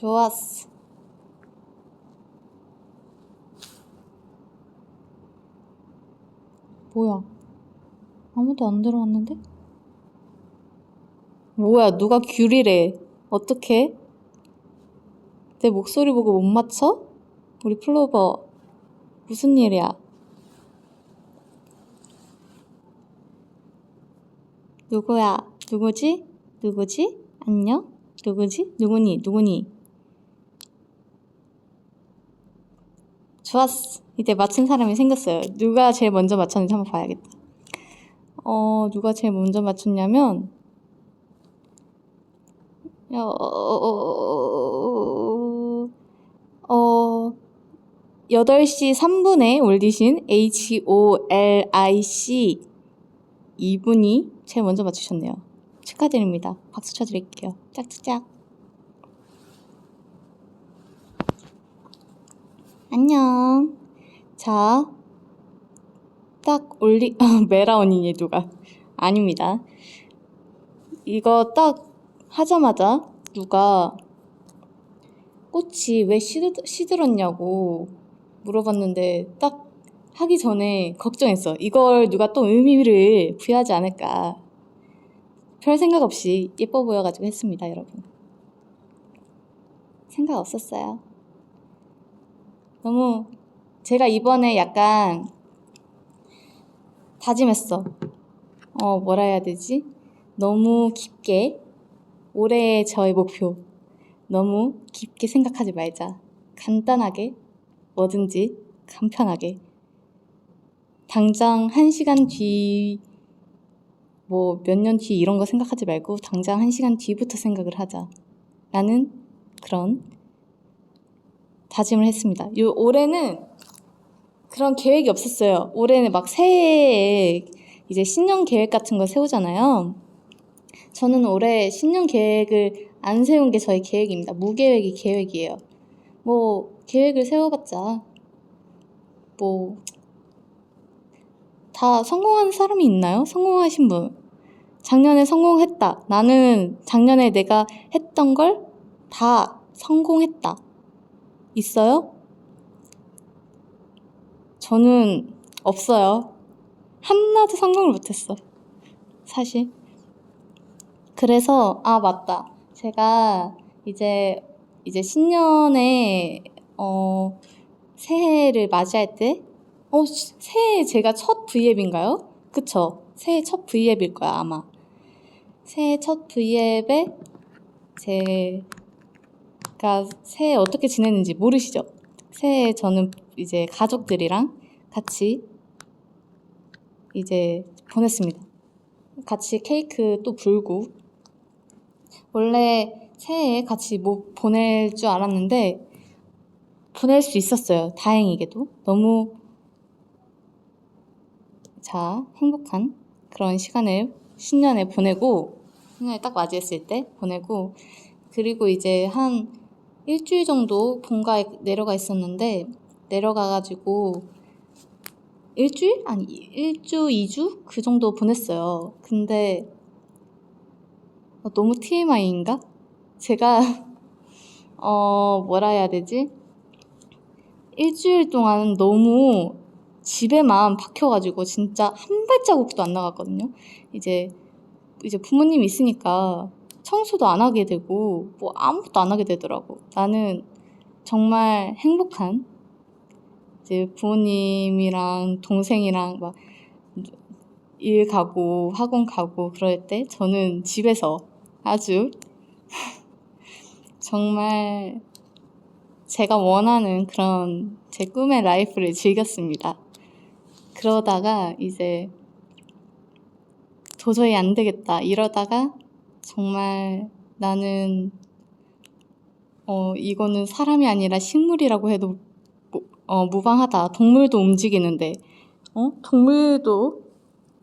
좋았어. 뭐야? 아무도 안 들어왔는데? 뭐야, 누가 귤이래. 어떡해? 내 목소리 보고 못 맞춰? 우리 플로버, 무슨 일이야? 누구야? 누구지? 누구지? 안녕? 누구지? 누구니? 좋았어. 이제 맞춘 사람이 생겼어요. 누가 제일 먼저 맞췄는지 한번 봐야겠다. 누가 제일 먼저 맞췄냐면, 8시 3분에 올리신 HOLIC 이분이 제일 먼저 맞추셨네요. 축하드립니다. 박수 쳐드릴게요. 짝짝짝. 안녕. 자, 딱 메라온이니 누가. 아닙니다. 이거 딱 하자마자 누가 꽃이 왜 시들었냐고 물어봤는데 딱 하기 전에 걱정했어. 이걸 누가 또 의미를 부여하지 않을까. 별 생각 없이 예뻐 보여가지고 했습니다, 여러분. 생각 없었어요. 너무 제가 이번에 약간 다짐했어. 뭐라 해야 되지? 너무 깊게 올해의 저의 목표 너무 깊게 생각하지 말자. 간단하게 뭐든지 간편하게 당장 1시간 뒤 뭐 몇 년 뒤 이런 거 생각하지 말고 당장 1시간 뒤부터 생각을 하자 라는 그런 다짐을 했습니다. 올해는 그런 계획이 없었어요. 올해는 막 새해에 이제 신년 계획 같은 거 세우잖아요. 저는 올해 신년 계획을 안 세운 게 저의 계획입니다. 무계획이 계획이에요. 계획을 세워봤자 다 성공하는 사람이 있나요? 성공하신 분. 작년에 성공했다. 나는 작년에 내가 했던 걸 다 성공했다. 있어요? 저는 없어요. 하나도 성공을 못했어. 사실. 그래서 맞다. 제가 이제 신년에 새해를 맞이할 때 새해 제가 첫 V앱인가요? 그쵸? 새해 첫 V앱일 거야 아마. 새해 첫 V앱에 제가 새해 어떻게 지냈는지 모르시죠? 새해 저는 이제 가족들이랑 같이 이제 보냈습니다. 같이 케이크 또 불고. 원래 새해에 같이 보낼 줄 알았는데 보낼 수 있었어요. 다행히게도. 너무 행복한 그런 시간을 신년에 보내고, 신년에 딱 맞이했을 때 보내고, 그리고 이제 한 일주일 정도 본가에 내려가 있었는데, 내려가가지고 일주일? 아니 1주, 2주? 그 정도 보냈어요. 근데 너무 TMI인가? 제가 뭐라 해야 되지? 일주일 동안 너무 집에만 박혀가지고 진짜 한 발자국도 안 나갔거든요. 이제 부모님 있으니까 청소도 안 하게 되고 아무것도 안 하게 되더라고. 나는 정말 행복한 이제 부모님이랑 동생이랑 막 일 가고 학원 가고 그럴 때 저는 집에서 아주 정말 제가 원하는 그런 제 꿈의 라이프를 즐겼습니다. 그러다가 이제 도저히 안 되겠다 이러다가 정말 나는 이거는 사람이 아니라 식물이라고 해도 무방하다. 동물도 움직이는데 동물도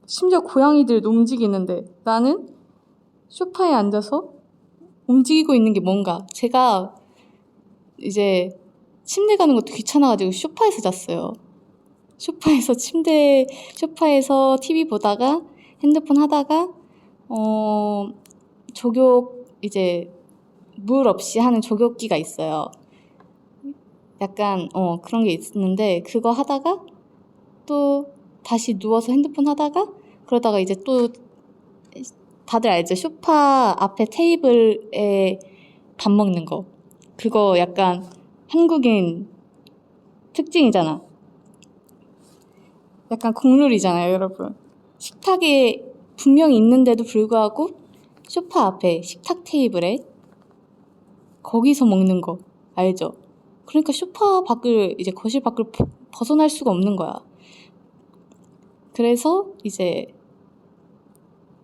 심지어 고양이들도 움직이는데 나는 소파에 앉아서 움직이고 있는 게 뭔가. 제가 이제 침대 가는 것도 귀찮아가지고 소파에서 잤어요. 소파에서 TV 보다가 핸드폰 하다가 족욕 이제 물 없이 하는 조격기가 있어요. 약간 그런 게 있는데 그거 하다가 또 다시 누워서 핸드폰 하다가 그러다가 이제 또 다들 알죠? 소파 앞에 테이블에 밥 먹는 거. 그거 약간 한국인 특징이잖아. 약간 국룰이잖아요, 여러분. 식탁에 분명히 있는데도 불구하고 소파 앞에 식탁 테이블에 거기서 먹는 거 알죠? 그러니까 소파 밖을 이제 거실 밖을 벗어날 수가 없는 거야. 그래서 이제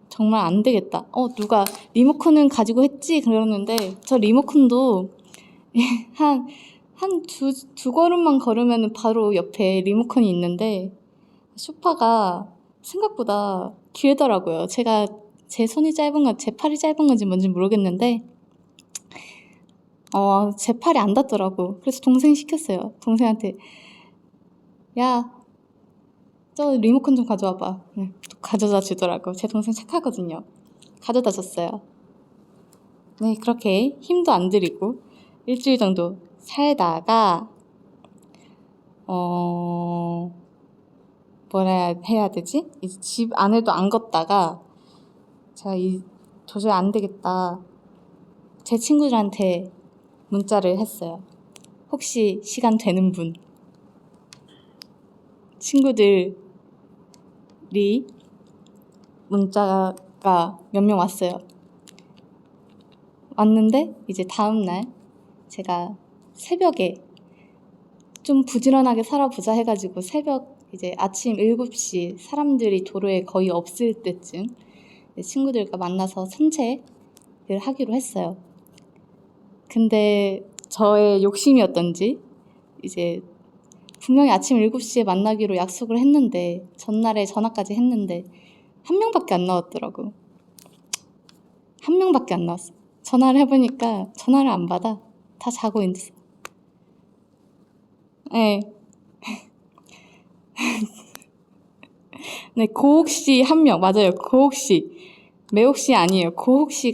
정말 안 되겠다. 누가 리모컨은 가지고 했지? 그러는데 저 리모컨도 한 두 걸음만 걸으면 바로 옆에 리모컨이 있는데 소파가 생각보다 길더라고요. 제 손이 짧은 건 제 팔이 짧은 건지 뭔지 모르겠는데 제 팔이 안 닿더라고. 그래서 동생이 시켰어요. 동생한테 야, 저 리모컨 좀 가져와봐. 또 가져다 주더라고. 제 동생 착하거든요. 가져다 줬어요. 네, 그렇게 힘도 안 들이고 일주일 정도 살다가 뭐라 해야 되지? 이제 집 안에도 안 걷다가 제가 도저히 안 되겠다. 제 친구들한테 문자를 했어요. 혹시 시간 되는 분? 친구들이 문자가 몇 명 왔어요. 왔는데 이제 다음날 제가 새벽에 좀 부지런하게 살아보자 해가지고 새벽 이제 아침 7시 사람들이 도로에 거의 없을 때쯤 친구들과 만나서 산책을 하기로 했어요. 근데 저의 욕심이었던지 이제 분명히 아침 7시에 만나기로 약속을 했는데 전날에 전화까지 했는데 한 명밖에 안 나왔더라고. 한 명밖에 안 나왔어. 전화를 해보니까 전화를 안 받아. 다 자고 있어. 네. 네, 고옥씨 한 명. 맞아요. 고옥씨. 매옥씨 아니에요. 고옥씨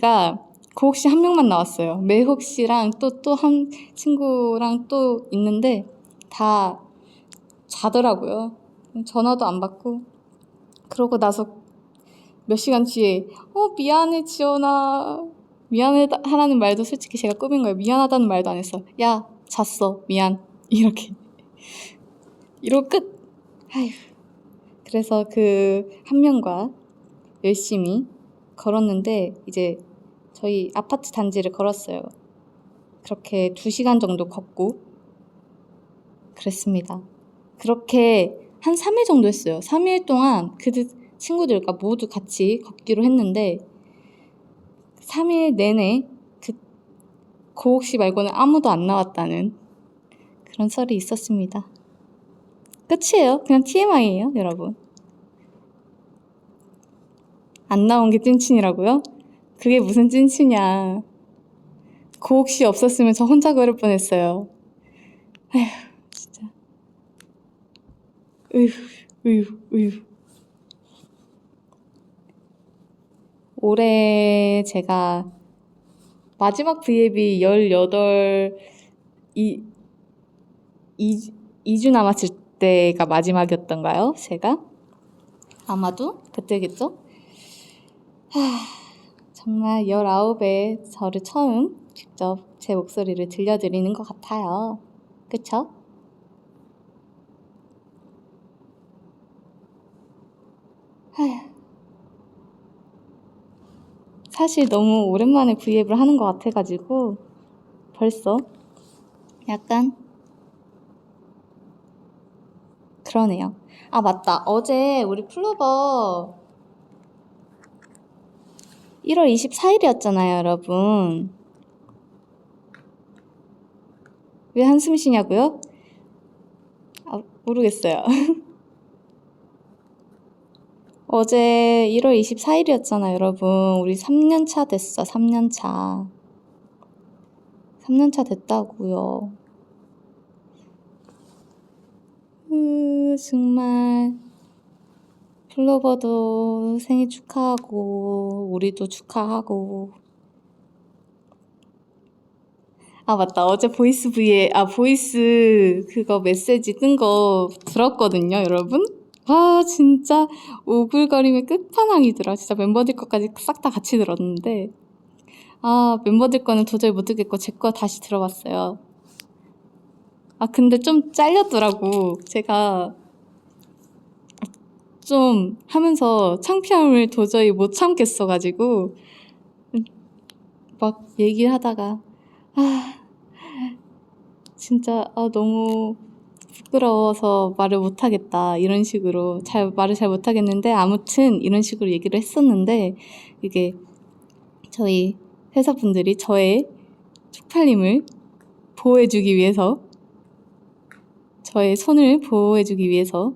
한 명만 나왔어요. 매옥씨랑 또 한 친구랑 또 있는데 다 자더라고요. 전화도 안 받고. 그러고 나서 몇 시간 뒤에 미안해 지연아. 미안하다는 말도 솔직히 제가 꾸민 거예요. 미안하다는 말도 안 했어. 야, 잤어. 미안. 이렇게. 이러고 끝. 아휴. 그래서 그 한 명과 열심히 걸었는데 이제 저희 아파트 단지를 걸었어요. 그렇게 2시간 정도 걷고 그랬습니다. 그렇게 한 3일 정도 했어요. 3일 동안 그 친구들과 모두 같이 걷기로 했는데 3일 내내 그 고옥씨 말고는 아무도 안 나왔다는 그런 썰이 있었습니다. 끝이에요. 그냥 TMI예요, 여러분. 안 나온 게 찐친이라고요? 그게 무슨 찐친이야. 고옥씨 없었으면 저 혼자 걸을 뻔했어요. 아휴, 진짜. 으휴. 올해 제가 마지막 V앱이 2주 남았을 때가 마지막이었던가요? 제가? 아마도 그때겠죠? 정말 19에 저를 처음 직접 제 목소리를 들려드리는 것 같아요. 그쵸? 사실 너무 오랜만에 V앱을 하는 것 같아가지고 벌써 약간 그러네요. 아, 맞다. 어제 우리 플로버 1월 24일이었잖아요, 여러분. 왜 한숨 쉬냐고요? 아, 모르겠어요. 어제 1월 24일이었잖아요, 여러분. 우리 3년차 됐어, 3년차. 3년차 됐다고요. 정말 플로버도 생일 축하하고 우리도 축하하고 아, 맞다. 어제 보이스 그거 메시지 뜬 거 들었거든요, 여러분? 아, 진짜 오글거림의 끝판왕이더라. 진짜 멤버들 것까지 싹 다 같이 들었는데, 아, 멤버들 거는 도저히 못 듣겠고, 제 거 다시 들어봤어요. 아, 근데 좀 잘렸더라고. 제가 좀 하면서 창피함을 도저히 못 참겠어가지고, 막 얘기를 하다가, 아, 진짜, 너무 부끄러워서 말을 못하겠다. 이런 식으로 말을 잘 못하겠는데, 아무튼 이런 식으로 얘기를 했었는데, 이게 저희 회사분들이 저의 쪽팔림을 보호해주기 위해서, 저의 손을 보호해주기 위해서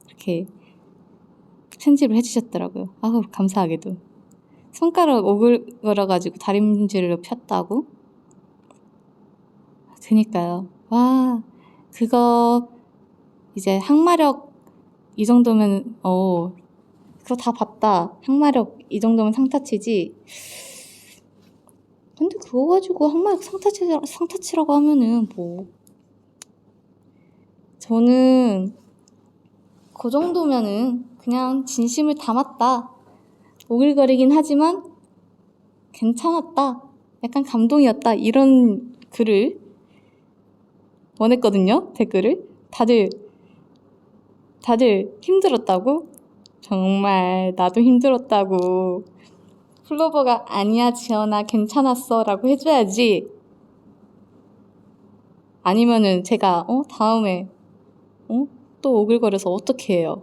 이렇게 편집을 해주셨더라고요. 아우, 감사하게도. 손가락 오글거려가지고 다림질로 폈다고? 그니까요. 와, 그거 이제 항마력 이 정도면 그거 다 봤다. 항마력 이 정도면 상타치지. 근데 그거 가지고 항마력 상타치라고 하면은 뭐, 저는 그 정도면은 그냥 진심을 담았다. 오글거리긴 하지만 괜찮았다. 약간 감동이었다. 이런 글을 원했거든요. 댓글을. 다들 힘들었다고? 정말 나도 힘들었다고. 플로버가 아니야 지연아 괜찮았어 라고 해줘야지. 아니면은 제가 다음에 또 오글거려서 어떻게 해요.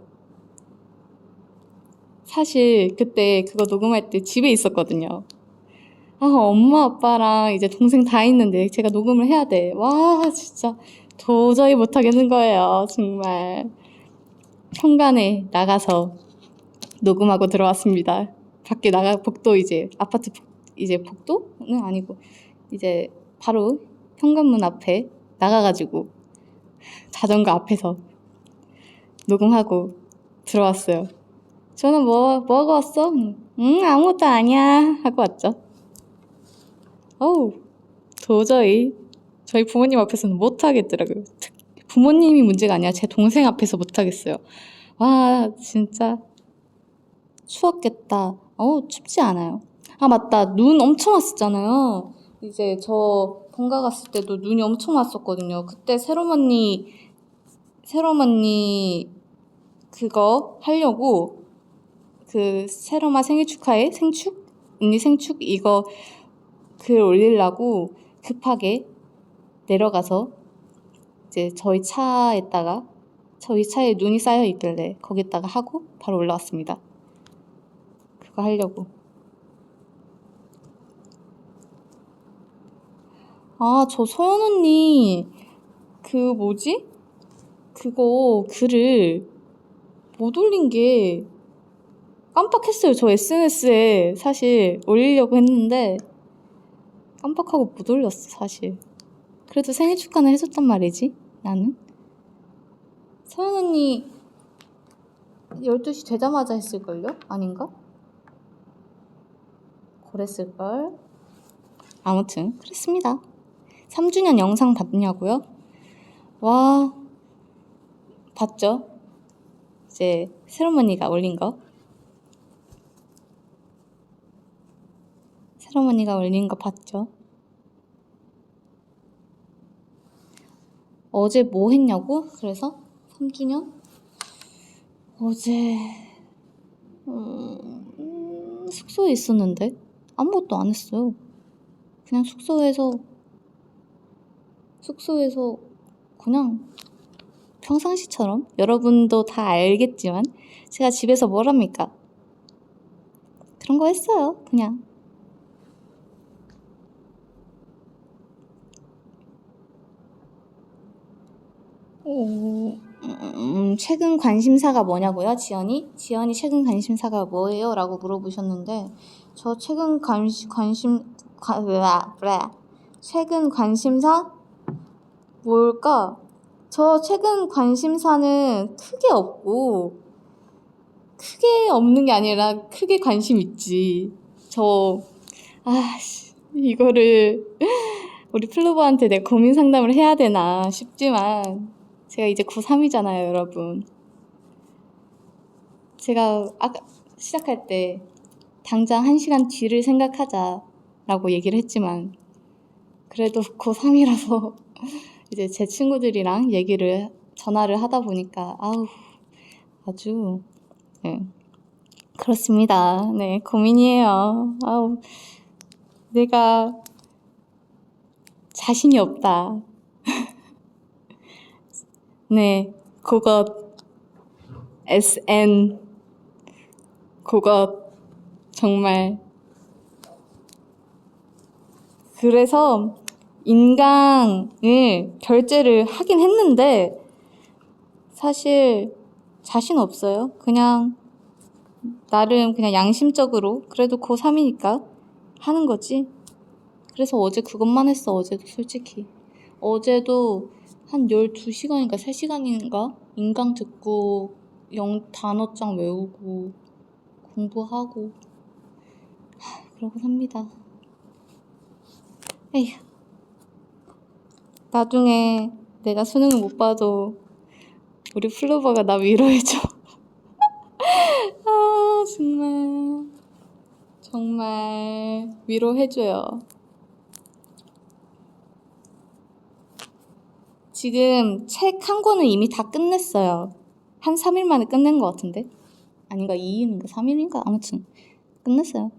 사실 그때 그거 녹음할 때 집에 있었거든요. 아, 엄마 아빠랑 이제 동생 다 있는데 제가 녹음을 해야 돼. 와, 진짜 도저히 못하겠는 거예요. 정말. 현관에 나가서 녹음하고 들어왔습니다. 밖에 복도 이제 아파트 이제 복도는 아니고 이제 바로 현관문 앞에 나가가지고 자전거 앞에서 녹음하고 들어왔어요. 저는 뭐 하고 왔어? 아무것도 아니야 하고 왔죠. 어우, 도저히 저희 부모님 앞에서는 못하겠더라고요. 부모님이 문제가 아니라 제 동생 앞에서 못하겠어요. 와, 진짜 추웠겠다. 춥지 않아요. 아, 맞다. 눈 엄청 왔었잖아요. 이제 저 본가 갔을 때도 눈이 엄청 왔었거든요. 그때 새롬언니 그거 하려고 그 새롬아 생일 축하해? 생축? 언니 생축? 이거 글 올리려고 급하게 내려가서 이제 저희 차에 눈이 쌓여 있길래 거기다가 하고 바로 올라왔습니다. 그거 하려고. 아, 저 소연 언니 그거 글을 못 올린 게 깜빡했어요. 저 SNS에 사실 올리려고 했는데 깜빡하고 못 올렸어, 사실. 그래도 생일 축하는 해줬단 말이지, 나는. 서연 언니 12시 되자마자 했을걸요? 아닌가? 그랬을걸? 아무튼 그랬습니다. 3주년 영상 봤냐고요? 와, 봤죠? 이제 새롬언니가 올린 거. 새롬언니가 올린 거 봤죠? 어제 뭐 했냐고? 그래서 3주년? 어제 숙소에 있었는데 아무것도 안 했어요. 그냥 숙소에서 그냥 평상시처럼, 여러분도 다 알겠지만 제가 집에서 뭘 합니까? 그런 거 했어요. 그냥. 최근 관심사가 뭐냐고요? 지연이 최근 관심사가 뭐예요? 라고 물어보셨는데, 저 최근 최근 관심사? 뭘까? 저 최근 관심사는 크게 없는 게 아니라 크게 관심 있지. 이거를 우리 플로버한테 내 고민 상담을 해야 되나 싶지만 제가 이제 고3이잖아요, 여러분. 제가 아까 시작할 때 당장 1시간 뒤를 생각하자라고 얘기를 했지만 그래도 고3이라서 이제 제 친구들이랑 전화를 하다 보니까 아주 네, 그렇습니다. 네, 고민이에요. 내가 자신이 없다. 네, 그것 SN 그것 정말 그래서 인강을 결제를 하긴 했는데 사실 자신 없어요. 그냥 나름 그냥 양심적으로 그래도 고3이니까 하는 거지. 그래서 어제 그것만 했어. 어제도 솔직히 어제도 한 12시간인가 3시간인가 인강 듣고 단어장 외우고 공부하고 그러고 삽니다. 에휴, 나중에 내가 수능을 못 봐도 우리 플로버가 나 위로해줘. 정말 위로해줘요. 지금 책 한 권은 이미 다 끝냈어요. 한 3일 만에 끝낸 것 같은데? 아닌가 2일인가 3일인가? 아무튼 끝냈어요.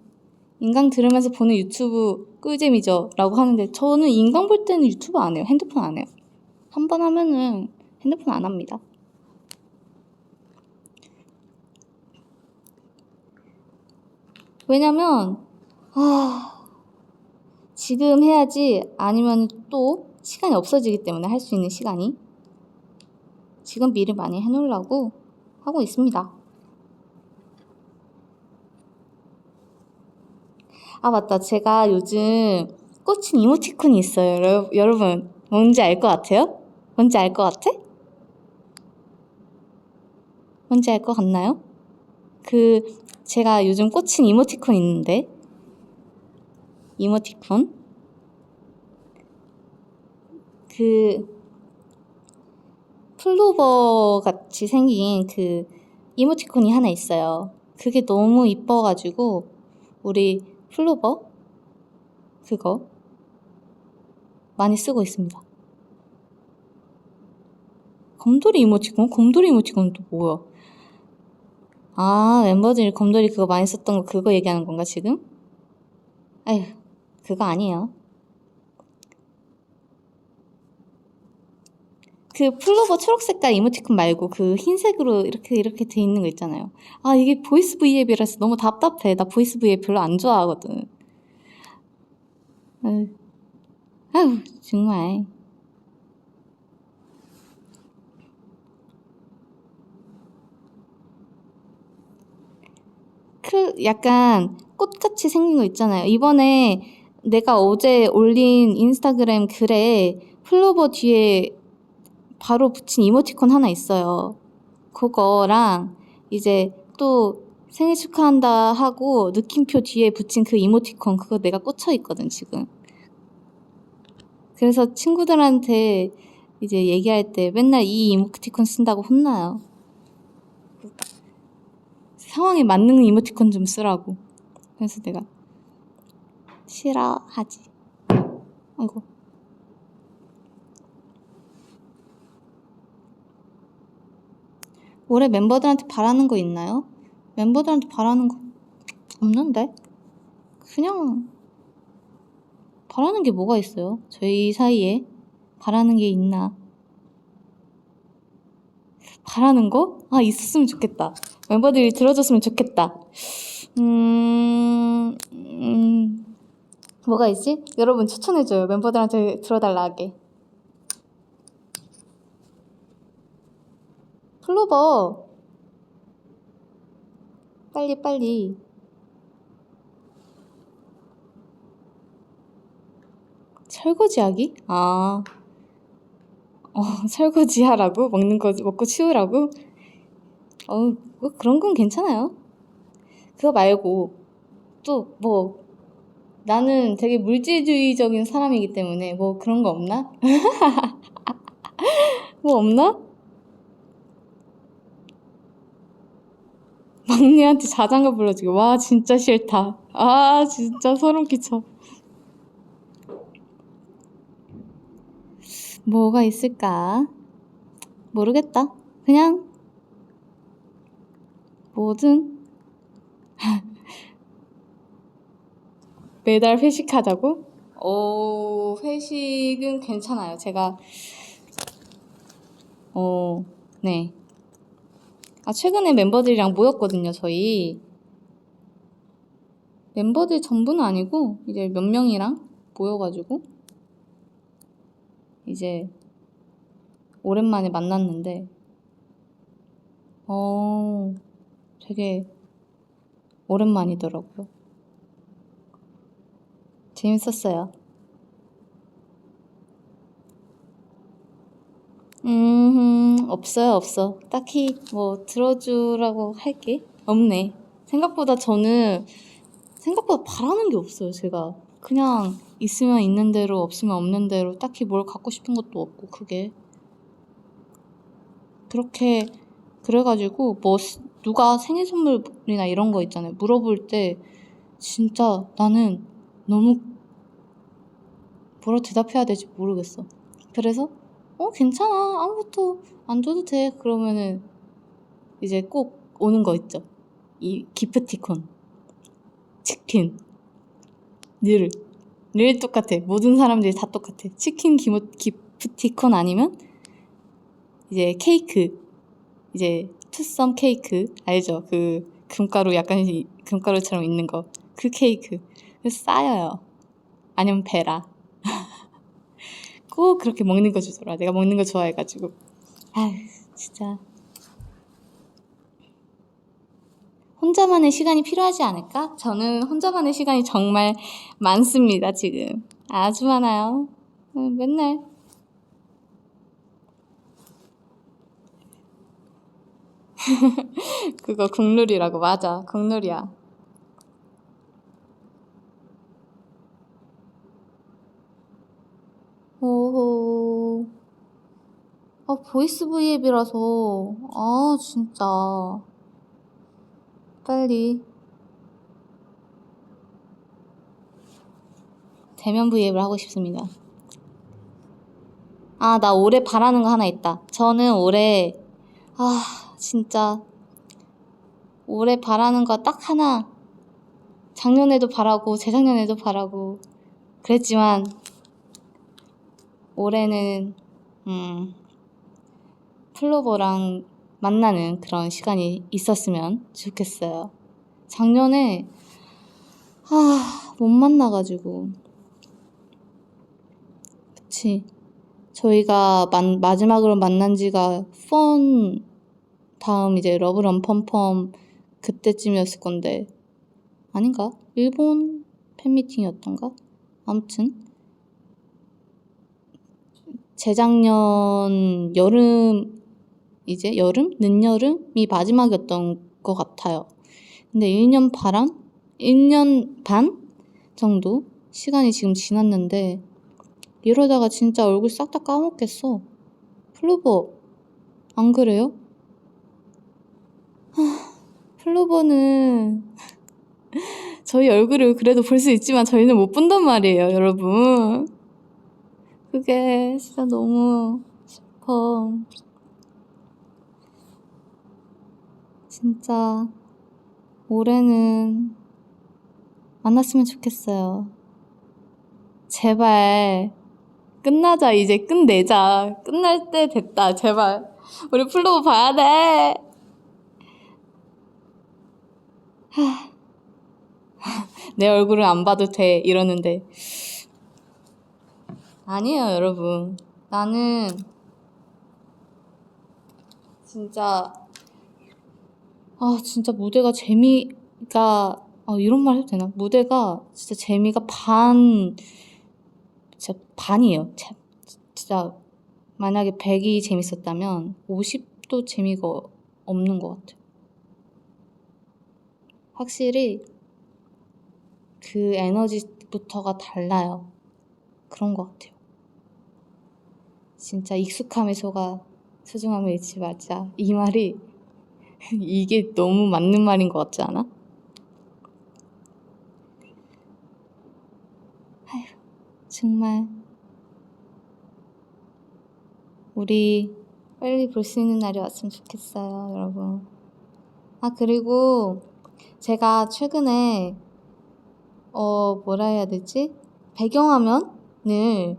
인강 들으면서 보는 유튜브 꿀잼이죠 라고 하는데 저는 인강 볼 때는 유튜브 안 해요. 핸드폰 안 해요. 한 번 하면은 핸드폰 안 합니다. 왜냐면 지금 해야지 아니면 또 시간이 없어지기 때문에 할 수 있는 시간이 지금 미리 많이 해놓으려고 하고 있습니다. 맞다. 제가 요즘 꽂힌 이모티콘이 있어요. 여러분 뭔지 알 것 같아요? 뭔지 알 것 같아? 뭔지 알 것 같나요? 제가 요즘 꽂힌 이모티콘 있는데 이모티콘 플로버 같이 생긴 이모티콘이 하나 있어요. 그게 너무 이뻐가지고 우리 플로버 그거 많이 쓰고 있습니다. 곰돌이 이모티콘? 곰돌이 이모티콘은 또 뭐야? 멤버들이 곰돌이 그거 많이 썼던 거 그거 얘기하는 건가 지금? 아휴, 그거 아니에요. 플로버 초록색깔 이모티콘 말고 흰색으로 이렇게 돼 있는 거 있잖아요. 이게 보이스 V앱이라서 너무 답답해. 나 보이스 V앱 별로 안 좋아하거든. 아휴, 정말. 약간 꽃같이 생긴 거 있잖아요. 이번에 내가 어제 올린 인스타그램 글에 플로버 뒤에 바로 붙인 이모티콘 하나 있어요. 그거랑 이제 또 생일 축하한다 하고 느낌표 뒤에 붙인 그 이모티콘 그거 내가 꽂혀 있거든 지금. 그래서 친구들한테 이제 얘기할 때 맨날 이 이모티콘 쓴다고 혼나요. 상황에 맞는 이모티콘 좀 쓰라고. 그래서 내가 싫어하지. 아이고. 올해 멤버들한테 바라는 거 있나요? 멤버들한테 바라는 거 없는데? 그냥 바라는 게 뭐가 있어요? 저희 사이에 바라는 게 있나? 바라는 거? 있었으면 좋겠다. 멤버들이 들어줬으면 좋겠다. 뭐가 있지? 여러분 추천해줘요. 멤버들한테 들어달라 하게. 플로버 빨리 설거지하기? 설거지 하라고? 먹는 거 먹고 치우라고? 그런 건 괜찮아요. 그거 말고 또 나는 되게 물질주의적인 사람이기 때문에 뭐 그런 거 없나? 뭐 없나? 막내한테 자장가 불러주기. 와, 진짜 싫다. 아, 진짜 소름 끼쳐. 뭐가 있을까? 모르겠다. 그냥 뭐든 매달 회식하자고? 회식은 괜찮아요. 제가 네. 최근에 멤버들이랑 모였거든요, 저희. 멤버들 전부는 아니고 이제 몇 명이랑 모여가지고 이제 오랜만에 만났는데 되게 오랜만이더라고요. 재밌었어요. 없어. 딱히 뭐 들어주라고 할 게 없네. 생각보다 바라는 게 없어요, 제가. 그냥 있으면 있는 대로, 없으면 없는 대로 딱히 뭘 갖고 싶은 것도 없고, 그게. 그래가지고, 누가 생일 선물이나 이런 거 있잖아요. 물어볼 때, 진짜 나는 너무 뭐라 대답해야 될지 모르겠어. 그래서, 괜찮아. 아무것도 안 줘도 돼. 그러면은, 이제 꼭 오는 거 있죠. 이 기프티콘. 치킨. 늘 똑같아. 모든 사람들이 다 똑같아. 치킨 기프티콘 아니면 이제 케이크. 이제 투썸 케이크 알죠? 그 금가루 약간 금가루처럼 있는 거. 그 케이크. 그래서 쌓여요. 아니면 베라. 꼭 그렇게 먹는 거 주더라. 내가 먹는 거 좋아해가지고. 아휴, 진짜. 혼자만의 시간이 필요하지 않을까? 저는 혼자만의 시간이 정말 많습니다, 지금. 아주 많아요. 맨날. 그거 국룰이라고. 맞아, 국룰이야. 오호. 보이스 브이앱이라서 진짜 빨리 대면 브이앱을 하고 싶습니다. 나 올해 바라는 거 하나 있다. 저는 올해 진짜 올해 바라는 거 딱 하나. 작년에도 바라고 재작년에도 바라고 그랬지만 올해는 플로버랑 만나는 그런 시간이 있었으면 좋겠어요. 작년에 못 만나가지고. 그치. 저희가 마지막으로 만난 지가 펀 다음 이제 러브런 펌펌 그때쯤이었을 건데 아닌가? 일본 팬미팅이었던가? 아무튼 재작년 여름 늦여름이 마지막이었던 것 같아요. 근데 1년 반 정도 시간이 지금 지났는데 이러다가 진짜 얼굴 싹 다 까먹겠어. 플로버 안 그래요? 플로버는 저희 얼굴을 그래도 볼 수 있지만 저희는 못 본단 말이에요, 여러분. 그게 진짜 너무 슬퍼. 진짜 올해는 만났으면 좋겠어요. 제발 끝나자. 이제 끝내자. 끝날 때 됐다. 제발 우리 플로버 봐야 돼. 내 얼굴은 안 봐도 돼 이러는데 아니에요, 여러분. 나는 진짜 진짜 무대가 재미가 이런 말 해도 되나? 무대가 진짜 재미가 진짜 반이에요. 진짜 만약에 100이 재밌었다면 50도 재미가 없는 것 같아요. 확실히 그 에너지 부터가 달라요. 그런 것 같아요. 진짜 익숙함에 속아 소중함을 잃지 말자. 이 말이 이게 너무 맞는 말인 것 같지 않아? 아휴, 정말 우리 빨리 볼 수 있는 날이 왔으면 좋겠어요, 여러분. 그리고 제가 최근에 뭐라 해야 되지? 배경화면을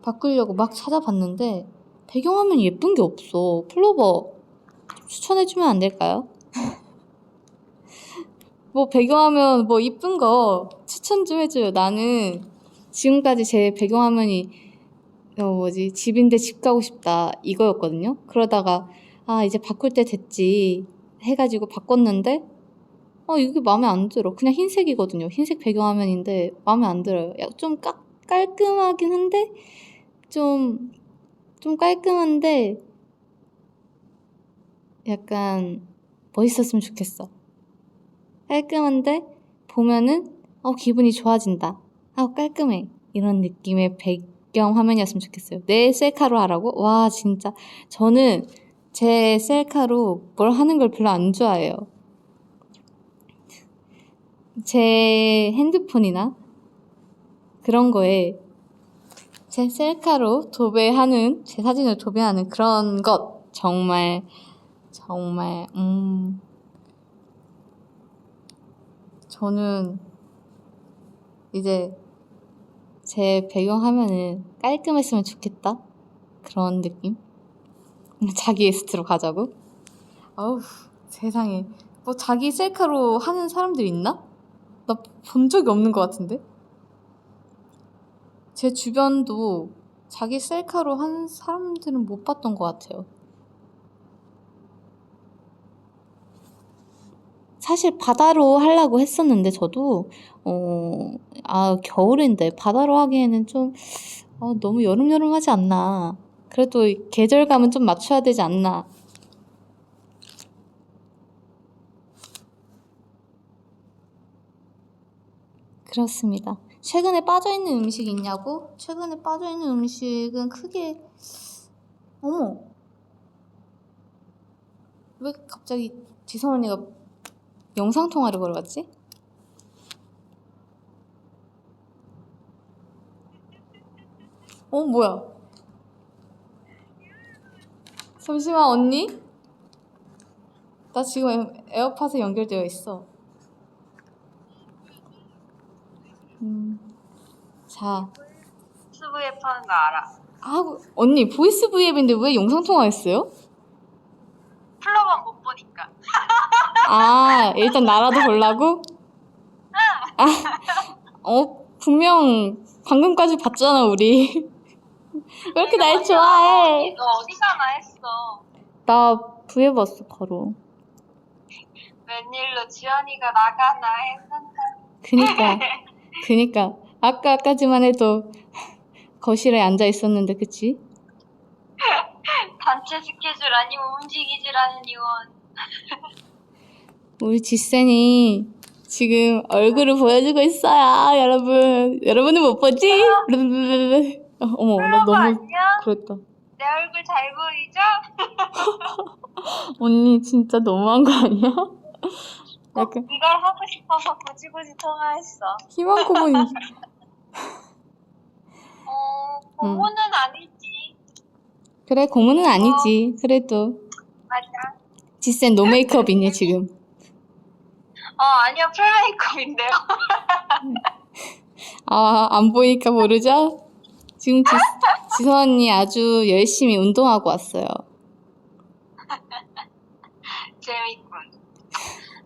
바꾸려고 막 찾아봤는데 배경화면이 예쁜 게 없어. 플로버 추천해주면 안 될까요? 뭐 배경화면 뭐 이쁜 거 추천 좀 해줘요. 나는 지금까지 제 배경화면이 집인데 집 가고 싶다 이거였거든요. 그러다가 이제 바꿀 때 됐지 해가지고 바꿨는데 이게 마음에 안 들어. 그냥 흰색이거든요. 흰색 배경화면인데 마음에 안 들어요. 좀 깔끔하긴 한데 좀 깔끔한데 약간 멋있었으면 좋겠어. 깔끔한데 보면은 기분이 좋아진다. 깔끔해. 이런 느낌의 배경 화면이었으면 좋겠어요. 내 셀카로 하라고? 와 진짜 저는 제 셀카로 뭘 하는 걸 별로 안 좋아해요. 제 핸드폰이나 그런 거에 제 셀카로 제 사진을 도배하는 그런 것 정말 저는 이제 제 배경화면은 깔끔했으면 좋겠다 그런 느낌. 자기 에스트로 가자고. 어우 세상에 뭐 자기 셀카로 하는 사람들 있나? 나 본 적이 없는 것 같은데. 제 주변도 자기 셀카로 하는 사람들은 못 봤던 것 같아요. 사실 바다로 하려고 했었는데 저도 겨울인데 바다로 하기에는 좀 너무 여름하지 않나. 그래도 계절감은 좀 맞춰야 되지 않나. 그렇습니다. 최근에 빠져있는 음식 있냐고? 최근에 빠져있는 음식은 크게 어머 왜 갑자기 지선 언니가 영상통화를 걸어갔지? 뭐야? 잠시만 언니? 나 지금 에어팟에 연결되어 있어. 자. 보이스 브이앱 하는 거 알아. 언니 보이스 브이앱인데 왜 영상통화했어요? 플러만 못 보니까. 일단 나라도 보려고? 분명 방금까지 봤잖아 우리. 왜 이렇게 날 좋아해? 너 어디 가나 했어. 나 브이앱 봤어 바로. 웬일로 지연이가 나가나 했는데. 그니까 아까까지만 해도 거실에 앉아 있었는데 그치? 단체 스케줄 아니면 움직이지라는 이원. 우리 지센이 지금 얼굴을 보여주고 있어요 여러분. 여러분은 못 보지? 어머 나 너무 안녕? 그랬다. 내 얼굴 잘 보이죠? 언니 진짜 너무한 거 아니야? 약간 이걸 하고 싶어서 굳이 통화했어. 희망 고문이. 고문은 아니지. 그래 고문은 아니지. 그래도 맞아. 지센 노 메이크업이니 지금? 아니요, 풀 메이크업인데요. 안 보이니까 모르죠? 지금 지선 언니 아주 열심히 운동하고 왔어요. 재밌군.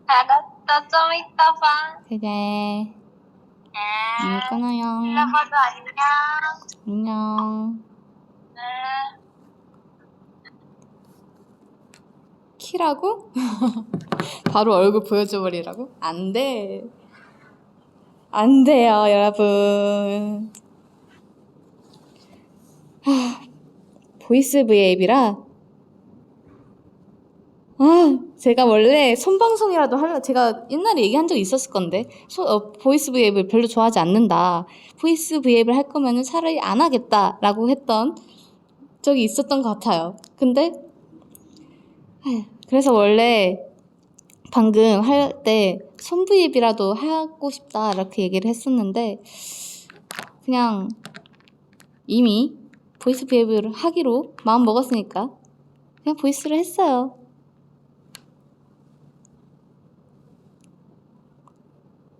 알았어, 좀 이따 봐. 그래. 끊어요. 플러버도 안녕. 안녕. 키라고? 바로 얼굴 보여줘 버리라고? 안 돼. 안 돼요, 여러분. 보이스 브이앱이라 제가 원래 손방송이라도 제가 옛날에 얘기한 적이 있었을 건데, 보이스 브이앱을 별로 좋아하지 않는다. 보이스 브이앱을 할 거면은 차라리 안 하겠다라고 했던 적이 있었던 것 같아요. 근데, 그래서 원래 방금 할 때 손 브이앱이라도 하고 싶다 이렇게 얘기를 했었는데, 그냥 이미 보이스 브이앱을 하기로 마음 먹었으니까 그냥 보이스를 했어요.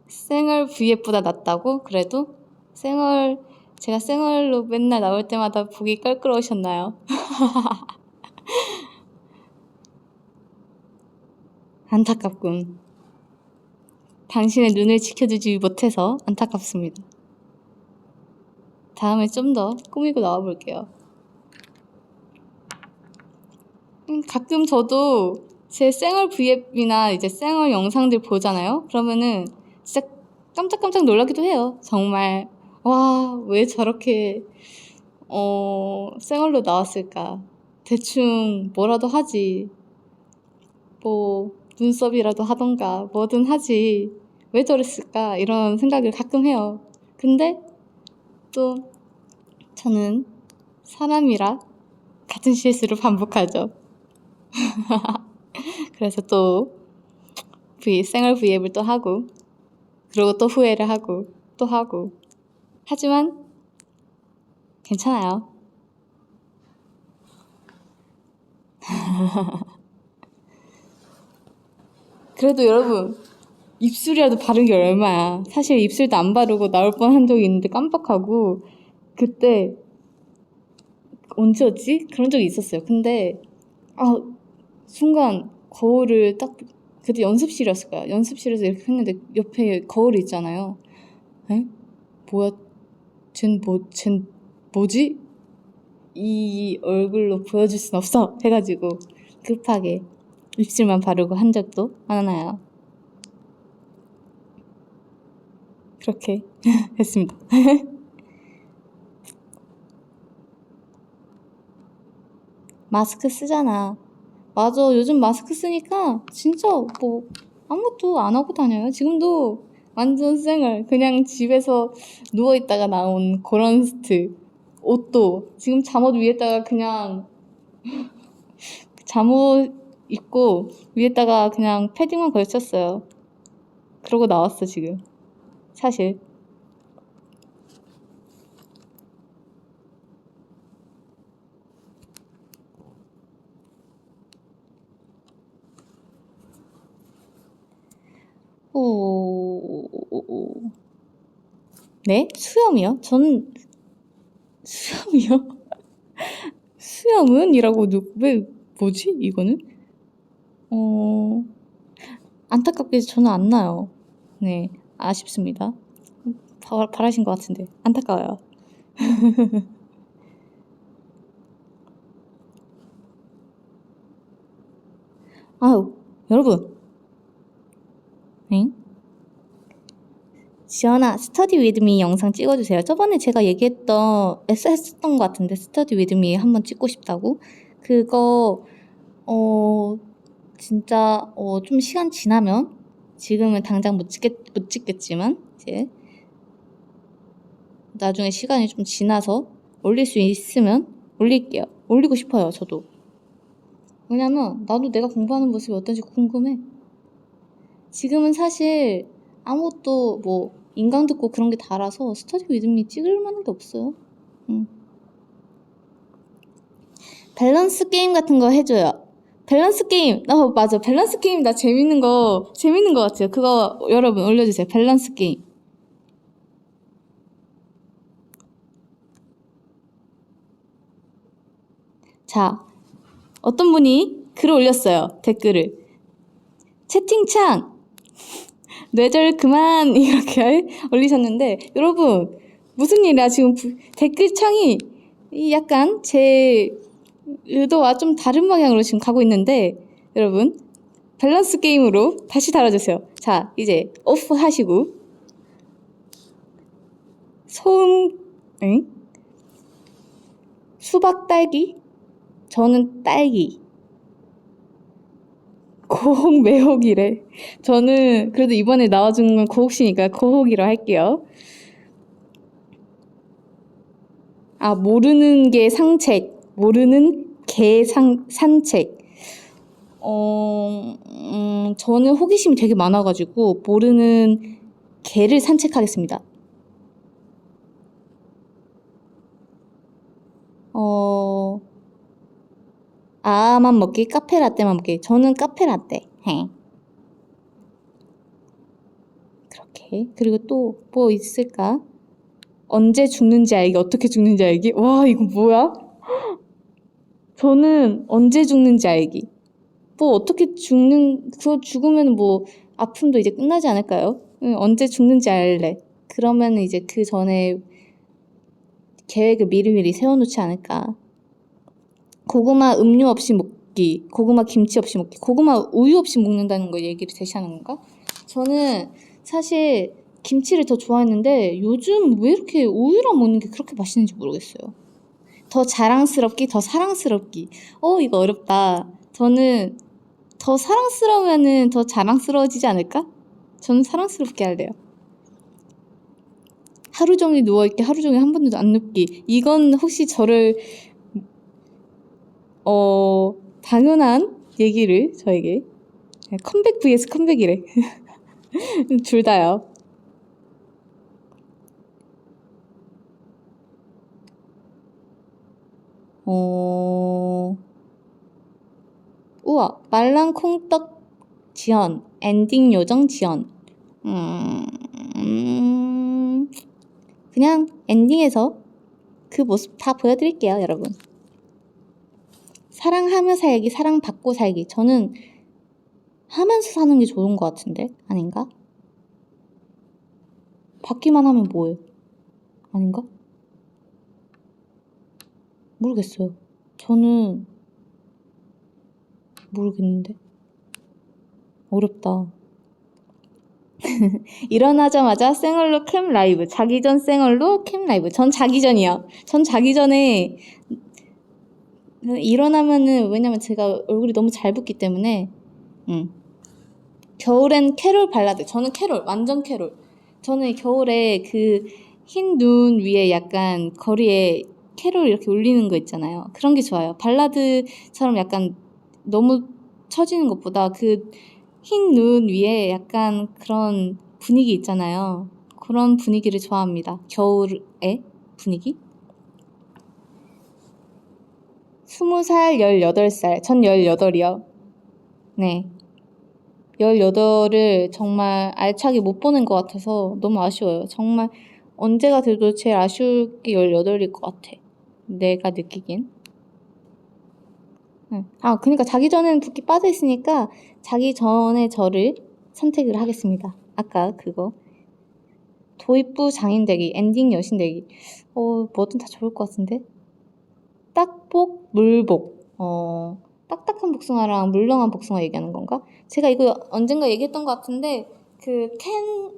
생얼 V앱보다 낫다고? 그래도? 제가 생얼로 맨날 나올 때마다 보기 껄끄러우셨나요? 안타깝군. 당신의 눈을 지켜주지 못해서 안타깝습니다. 다음에 좀 더 꾸미고 나와볼게요. 가끔 저도 제 생얼 V앱이나 이제 생얼 영상들 보잖아요? 그러면은 진짜 깜짝깜짝 놀라기도 해요. 정말 와, 왜 저렇게 생얼로 나왔을까? 대충 뭐라도 하지. 뭐 눈썹이라도 하던가 뭐든 하지. 왜 저랬을까? 이런 생각을 가끔 해요. 근데 또 저는 사람이라 같은 실수를 반복하죠. 그래서 또 생얼 V앱을 또 하고, 그리고 또 후회를 하고 또 하고. 하지만 괜찮아요. 그래도 여러분, 입술이라도 바른 게 얼마야. 사실 입술도 안 바르고 나올 뻔한 적이 있는데 깜빡하고, 그때 언제였지? 그런 적이 있었어요. 근데 순간 거울을 딱, 그때 연습실이었을 거야. 연습실에서 이렇게 했는데 옆에 거울이 있잖아요. 에? 뭐야? 쟨 뭐지? 이 얼굴로 보여줄 순 없어 해가지고 급하게 입술만 바르고 한 적도 많아요. 그렇게 했습니다. 마스크 쓰잖아. 맞아. 요즘 마스크 쓰니까 진짜 뭐 아무것도 안 하고 다녀요. 지금도 완전 생얼. 그냥 집에서 누워있다가 나온 그런 스트. 옷도 지금 잠옷 위에다가 그냥 잠옷 입고 위에다가 그냥 패딩만 걸쳤어요. 그러고 나왔어 지금. 사실. 오. 네? 수염이요? 저는 수염이요? 수염은? 이라고 왜 뭐지 이거는? 안타깝게 저는 안 나요. 네, 아쉽습니다. 바라신 것 같은데 안타까워요. 아유, 여러분. 응? 지연아, 스터디 위드미 영상 찍어주세요. 저번에 제가 했었던 것 같은데, 스터디 위드미 한번 찍고 싶다고. 그거, 진짜, 좀 시간 지나면, 지금은 당장 못 찍겠지만, 이제, 나중에 시간이 좀 지나서 올릴 수 있으면 올릴게요. 올리고 싶어요, 저도. 왜냐면, 나도 내가 공부하는 모습이 어떤지 궁금해. 지금은 사실, 아무것도 인강 듣고 그런 게 달아서 스터디 위드미 찍을 만한 게 없어요. 밸런스 게임 같은 거 해줘요. 밸런스 게임, 맞아. 밸런스 게임 나 재밌는 거 같아요. 그거 여러분 올려주세요. 밸런스 게임. 자, 어떤 분이 글을 올렸어요. 댓글을. 채팅창! 뇌절 그만! 이렇게 올리셨는데, 여러분, 무슨 일이야? 지금 댓글창이 약간 제 의도와 좀 다른 방향으로 지금 가고 있는데, 여러분, 밸런스 게임으로 다시 달아주세요. 자, 이제 오프 하시고, 수박 딸기? 저는 딸기. 고혹 매혹이래. 저는 그래도 이번에 나와준 건 고혹씨니까 고혹이라 할게요. 아, 모르는 게 상책, 모르는 개 산책. 저는 호기심이 되게 많아가지고 모르는 개를 산책하겠습니다. 아만 먹기, 카페라떼만 먹기. 저는 카페라떼. 헤. 그렇게. 그리고 또 뭐 있을까? 언제 죽는지 알기, 어떻게 죽는지 알기. 와, 이거 뭐야? 저는 언제 죽는지 알기. 뭐 어떻게 그거 죽으면 뭐 아픔도 이제 끝나지 않을까요? 응, 언제 죽는지 알래. 그러면 이제 그 전에 계획을 미리미리 세워놓지 않을까. 고구마 음료 없이 먹기, 고구마 김치 없이 먹기, 고구마 우유 없이 먹는다는 거 얘기를 제시하는 건가? 저는 사실 김치를 더 좋아했는데 요즘 왜 이렇게 우유랑 먹는 게 그렇게 맛있는지 모르겠어요. 더 자랑스럽기, 더 사랑스럽기. 이거 어렵다. 저는 더 사랑스러우면은 더 자랑스러워지지 않을까? 저는 사랑스럽게 할래요. 하루 종일 누워있기, 하루 종일 한 번도 안 눕기. 이건 혹시 저를 당연한 얘기를 저에게 컴백 vs 컴백이래. 둘 다요. 우와, 말랑 콩떡 지연, 엔딩 요정 지연. 그냥 엔딩에서 그 모습 다 보여드릴게요, 여러분. 사랑하며 살기, 사랑받고 살기. 저는 하면서 사는 게 좋은 것 같은데? 아닌가? 받기만 하면 뭐해? 아닌가? 모르겠어요. 저는 모르겠는데. 어렵다. 일어나자마자 생얼로 캠 라이브. 자기 전 생얼로 캠 라이브. 전 자기 전이요. 전 자기 전에 일어나면은, 왜냐면 제가 얼굴이 너무 잘 붓기 때문에 겨울엔 캐롤 발라드. 저는 캐롤, 완전 캐롤. 저는 겨울에 그 흰 눈 위에 약간 거리에 캐롤 이렇게 울리는 거 있잖아요. 그런 게 좋아요. 발라드처럼 약간 너무 처지는 것보다 그 흰 눈 위에 약간 그런 분위기 있잖아요. 그런 분위기를 좋아합니다. 겨울의 분위기? 20살, 18살. 전 18이요. 네. 18을 정말 알차게 못 보낸 것 같아서 너무 아쉬워요. 정말 언제가 돼도 제일 아쉬울 게 18일 것 같아. 내가 느끼긴. 그러니까 자기 전에는 붓기 빠져있으니까 자기 전에 저를 선택을 하겠습니다. 아까 그거. 도입부 장인 되기, 엔딩 여신 되기. 뭐든 다 좋을 것 같은데? 딱복, 물복. 딱딱한 복숭아랑 물렁한 복숭아 얘기하는 건가? 제가 이거 언젠가 얘기했던 것 같은데 그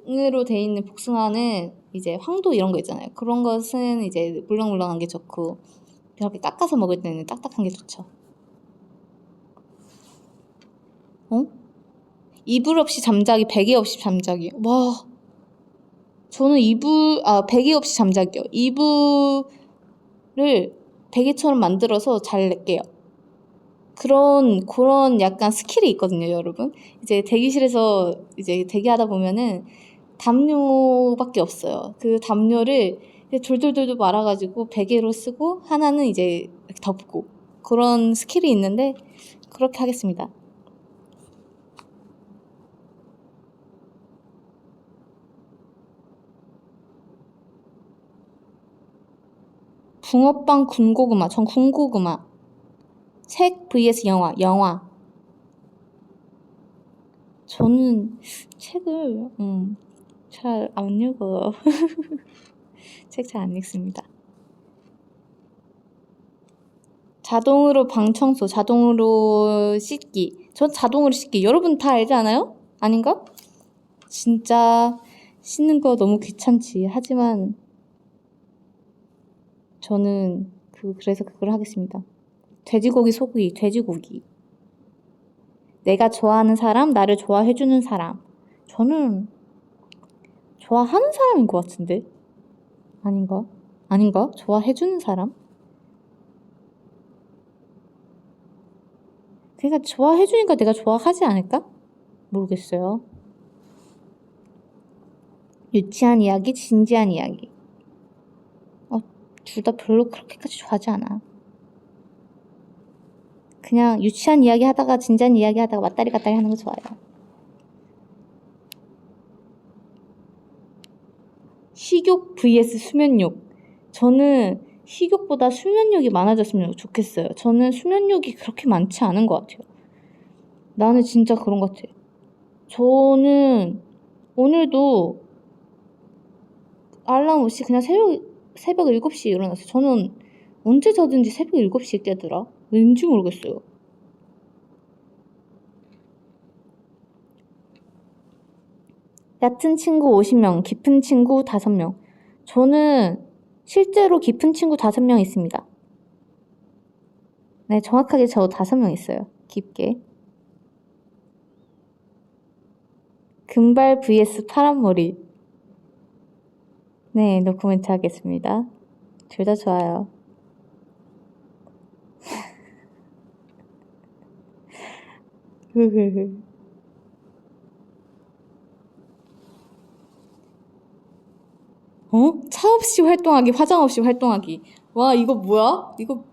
캔으로 돼 있는 복숭아는 이제 황도 이런 거 있잖아요. 그런 것은 이제 물렁물렁한 게 좋고 이렇게 깎아서 먹을 때는 딱딱한 게 좋죠. 이불 없이 잠자기, 베개 없이 잠자기. 와, 저는 베개 없이 잠자기요. 이불을 베개처럼 만들어서 잘 낼게요. 그런 약간 스킬이 있거든요, 여러분. 이제 대기실에서 이제 대기하다 보면은 담요밖에 없어요. 그 담요를 돌돌돌돌 말아가지고 베개로 쓰고 하나는 이제 덮고 그런 스킬이 있는데 그렇게 하겠습니다. 붕어빵 군고구마. 전 군고구마. 책 vs 영화. 저는 책을 잘 안 읽어요. 책 잘 안 읽습니다. 자동으로 방 청소, 자동으로 씻기. 전 자동으로 씻기. 여러분 다 알지 않아요? 아닌가? 진짜 씻는 거 너무 귀찮지. 하지만 저는 그래서 그걸 하겠습니다. 돼지고기, 소고기, 돼지고기. 내가 좋아하는 사람, 나를 좋아해주는 사람. 저는 좋아하는 사람인 것 같은데? 아닌가? 아닌가? 좋아해주는 사람? 그러니까 좋아해주니까 내가 좋아하지 않을까? 모르겠어요. 유치한 이야기, 진지한 이야기. 둘 다 별로 그렇게까지 좋아하지 않아. 그냥 유치한 이야기 하다가 진지한 이야기 하다가 왔다리 갔다리 하는 거 좋아요. 식욕 vs 수면욕. 저는 식욕보다 수면욕이 많아졌으면 좋겠어요. 저는 수면욕이 그렇게 많지 않은 것 같아요. 나는 진짜 그런 것 같아. 저는 오늘도 알람 없이 그냥 새벽 7시에 일어났어요. 저는 언제 자든지 새벽 7시에 깨더라. 왠지 모르겠어요. 얕은 친구 50명, 깊은 친구 5명. 저는 실제로 깊은 친구 5명 있습니다. 네, 정확하게 저 5명 있어요. 깊게. 금발 vs 파란머리. 네, 노코멘트 하겠습니다. 둘 다 좋아요. 차 없이 활동하기, 화장 없이 활동하기. 와, 이거 뭐야? 이거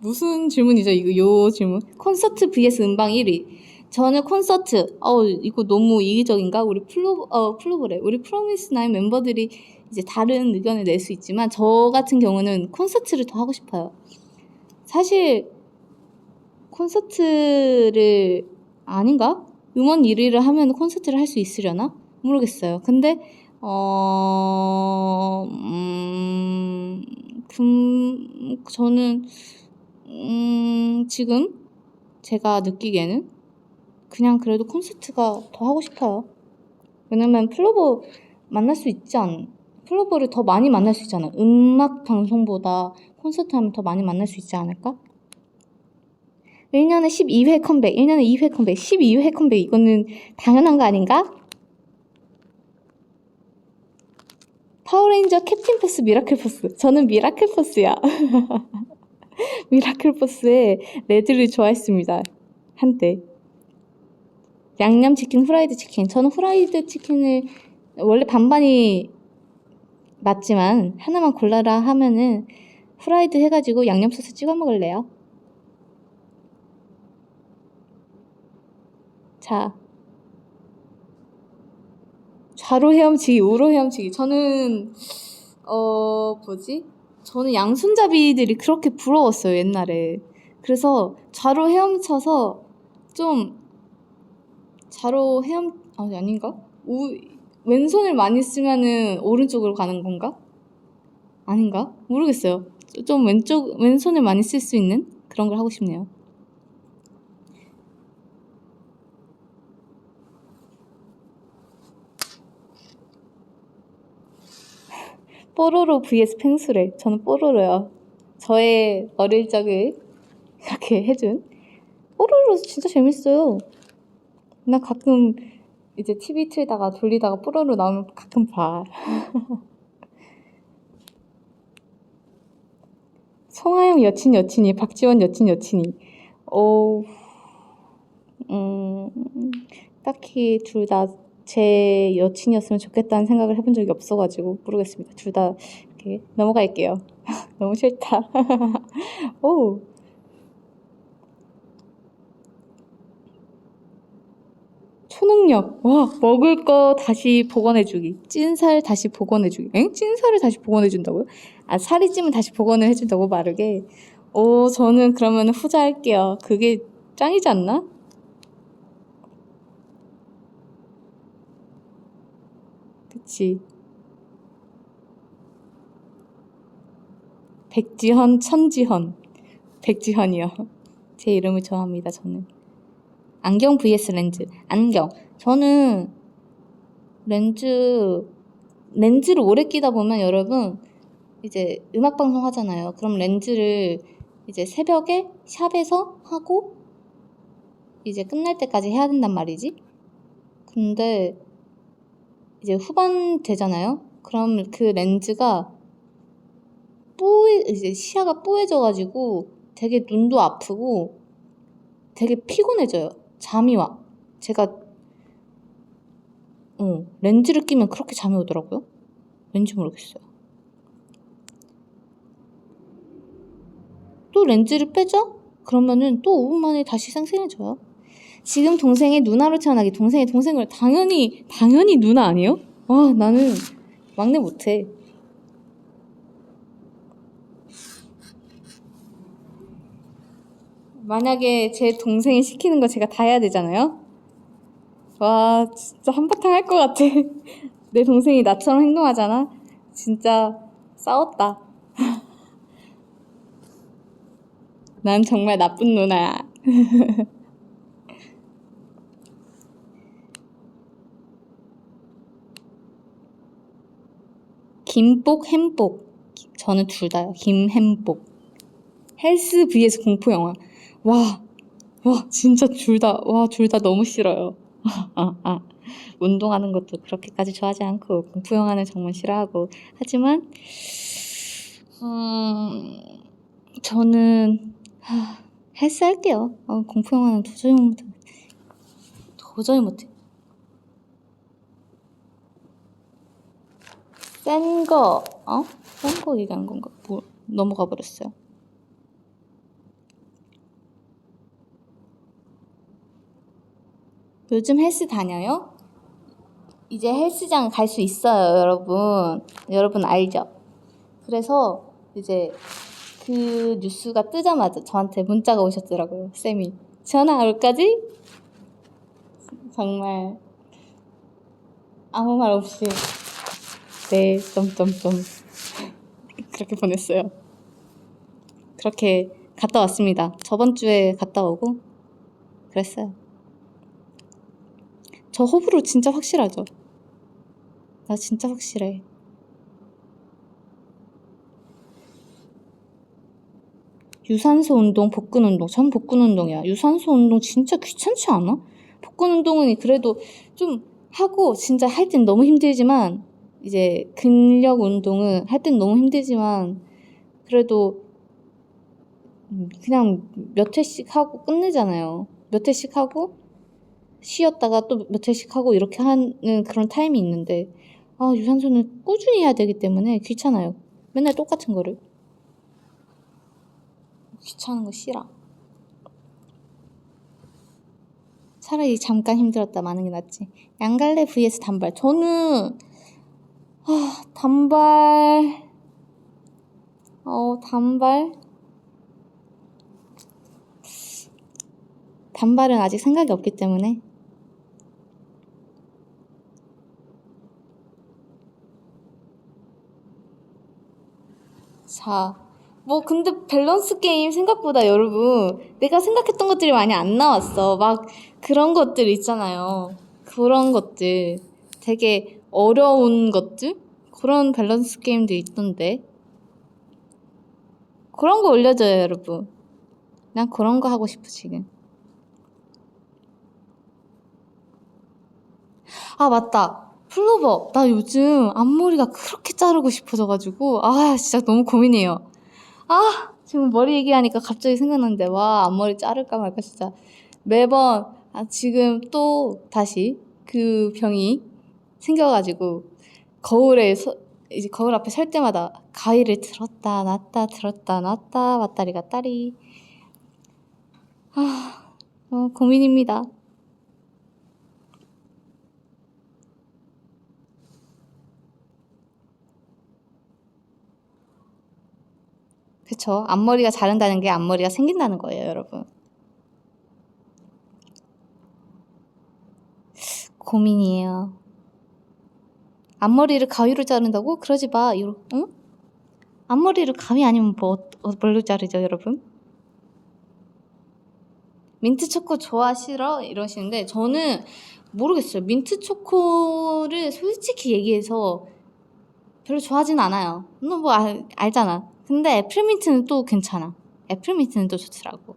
무슨 질문이죠? 요 질문. 콘서트 vs 음방 1위. 저는 콘서트. 이거 너무 이기적인가? 우리 플로버래. 우리 프로미스나인 멤버들이 이제 다른 의견을 낼 수 있지만, 저 같은 경우는 콘서트를 더 하고 싶어요. 사실, 콘서트를, 아닌가? 음원 1위를 하면 콘서트를 할 수 있으려나? 모르겠어요. 근데, 저는, 지금 제가 느끼기에는 그냥 그래도 콘서트가 더 하고 싶어요. 왜냐면 플로버를 더 많이 만날 수 있잖아. 음악 방송보다 콘서트 하면 더 많이 만날 수 있지 않을까? 1년에 12회 컴백, 1년에 2회 컴백, 12회 컴백, 이거는 당연한 거 아닌가? 파워레인저 캡틴 포스, 미라클 포스. 저는 미라클 포스야. 미라클 포스의 레드를 좋아했습니다. 한때. 양념치킨, 후라이드 치킨. 저는 후라이드 치킨을 원래 반반이 맞지만 하나만 골라라 하면은 후라이드 해가지고 양념 소스 찍어 먹을래요. 자, 좌로 헤엄치기, 우로 헤엄치기. 저는 저는 양손잡이들이 그렇게 부러웠어요, 옛날에. 그래서 좌로 헤엄쳐서 아닌가? 왼손을 많이 쓰면은 오른쪽으로 가는 건가? 아닌가? 모르겠어요. 좀 왼손을 많이 쓸 수 있는 그런 걸 하고 싶네요. 뽀로로 vs 펭수래. 저는 뽀로로요. 저의 어릴 적을 이렇게 해준. 뽀로로 진짜 재밌어요. 나 가끔 이제 TV 틀다가 돌리다가 뽀로로 나오면 가끔 봐. 송하영 여친이, 박지원 여친이. 딱히 둘 다 제 여친이었으면 좋겠다는 생각을 해본 적이 없어가지고 모르겠습니다. 둘 다 이렇게 넘어갈게요. 너무 싫다. 오. 초능력. 와, 먹을 거 다시 복원해주기. 찐살 다시 복원해주기. 찐살을 다시 복원해준다고요? 살이 찌면 다시 복원을 해준다고, 마르게? 저는 그러면 후자 할게요. 그게 짱이지 않나? 그치. 백지현, 천지현. 백지현이요. 제 이름을 좋아합니다, 저는. 안경 vs 렌즈. 안경. 저는 렌즈를 오래 끼다 보면 여러분 이제 음악방송 하잖아요. 그럼 렌즈를 이제 새벽에 샵에서 하고 이제 끝날 때까지 해야 된단 말이지. 근데 이제 후반 되잖아요. 그럼 그 렌즈가 이제 시야가 뿌해져가지고 되게 눈도 아프고 되게 피곤해져요. 잠이 와. 제가 렌즈를 끼면 그렇게 잠이 오더라고요. 왠지 모르겠어요. 또 렌즈를 빼죠? 그러면은 또 5분 만에 다시 생생해져요. 지금 동생의 누나로 태어나기, 동생의 동생을 당연히 누나 아니에요? 와, 나는 막내 못해. 만약에 제 동생이 시키는 거 제가 다 해야 되잖아요? 와, 진짜 한바탕 할 것 같아. 내 동생이 나처럼 행동하잖아? 진짜 싸웠다. 난 정말 나쁜 누나야. 김복, 햄복. 저는 둘 다요. 김햄복. 헬스 vs 공포영화. 와, 진짜 둘 다 너무 싫어요. 운동하는 것도 그렇게까지 좋아하지 않고, 공포영화는 정말 싫어하고. 하지만, 저는, 헬스 할게요. 공포영화는 도저히 못해. 센 거 얘기하는 건가? 넘어가 버렸어요. 요즘 헬스 다녀요? 이제 헬스장 갈 수 있어요, 여러분. 여러분 알죠? 그래서 이제 그 뉴스가 뜨자마자 저한테 문자가 오셨더라고요. 쌤이 전화 올까지? 정말 아무 말 없이 네, 그렇게 보냈어요. 그렇게 갔다 왔습니다. 저번 주에 갔다 오고 그랬어요. 저 호불호 진짜 확실하죠? 나 진짜 확실해. 유산소 운동, 복근 운동. 전 복근 운동이야. 유산소 운동 진짜 귀찮지 않아? 복근 운동은 그래도 좀 하고 진짜 할 땐 너무 힘들지만 이제 근력 운동은 할 땐 너무 힘들지만 그래도 그냥 몇 회씩 하고 끝내잖아요. 몇 회씩 하고 쉬었다가 또 몇 회씩 하고 이렇게 하는 그런 타임이 있는데 유산소는 꾸준히 해야 되기 때문에 귀찮아요. 맨날 똑같은 거를. 귀찮은 거 싫어. 차라리 잠깐 힘들었다 마는 게 낫지. 양갈래 vs 단발. 저는 단발 단발은 아직 생각이 없기 때문에 자, 근데 밸런스 게임 생각보다 여러분 내가 생각했던 것들이 많이 안 나왔어. 막 그런 것들 있잖아요. 그런 것들 되게 어려운 것들? 그런 밸런스 게임도 있던데 그런 거 올려줘요 여러분. 난 그런 거 하고 싶어 지금. 맞다. 플로버. 나 요즘 앞머리가 그렇게 자르고 싶어져가지고 진짜 너무 고민이에요. 지금 머리 얘기하니까 갑자기 생각났는데 앞머리 자를까 말까 진짜 매번 지금 또 다시 그 병이 생겨가지고 이제 거울 앞에 설 때마다 가위를 들었다 놨다 왔다리 갔다리 너무 고민입니다. 그쵸? 앞머리가 자른다는 게 앞머리가 생긴다는 거예요, 여러분. 고민이에요. 앞머리를 가위로 자른다고? 그러지 마. 응? 앞머리를 가위 아니면 뭘로 자르죠, 여러분? 민트 초코 좋아 싫어? 이러시는데 저는 모르겠어요. 민트 초코를 솔직히 얘기해서 별로 좋아하진 않아요. 너 알잖아. 근데 애플민트는 또 괜찮아. 애플민트는 또 좋더라고.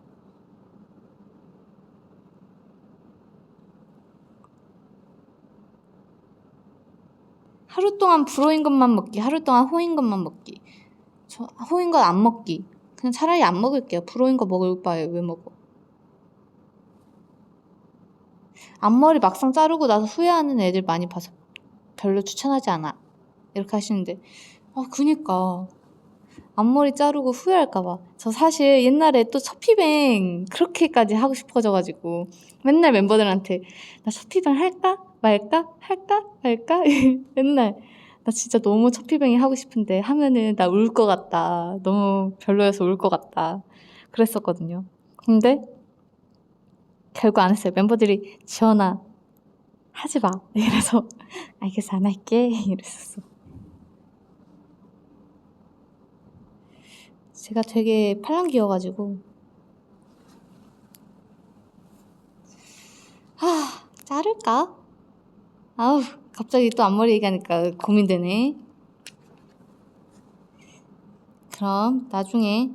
하루 동안 불호인 것만 먹기, 하루 동안 호인 것만 먹기. 저 호인 것 안 먹기. 그냥 차라리 안 먹을게요. 불호인 거 먹을 바에 왜 먹어. 앞머리 막상 자르고 나서 후회하는 애들 많이 봐서 별로 추천하지 않아. 이렇게 하시는데 그니까 앞머리 자르고 후회할까봐. 저 사실 옛날에 또 첫피뱅 그렇게까지 하고 싶어져가지고 맨날 멤버들한테 나 첫피뱅 할까? 말까? 할까? 말까? 맨날 나 진짜 너무 첫피뱅이 하고 싶은데 하면은 나 울 것 같다. 너무 별로여서 울 것 같다. 그랬었거든요. 근데 결국 안 했어요. 멤버들이 지원아 하지 마. 이래서 알겠어 안 할게. 이랬었어. 제가 되게 팔랑귀여가지고 자를까? 아우 갑자기 또 앞머리 얘기하니까 고민되네. 그럼 나중에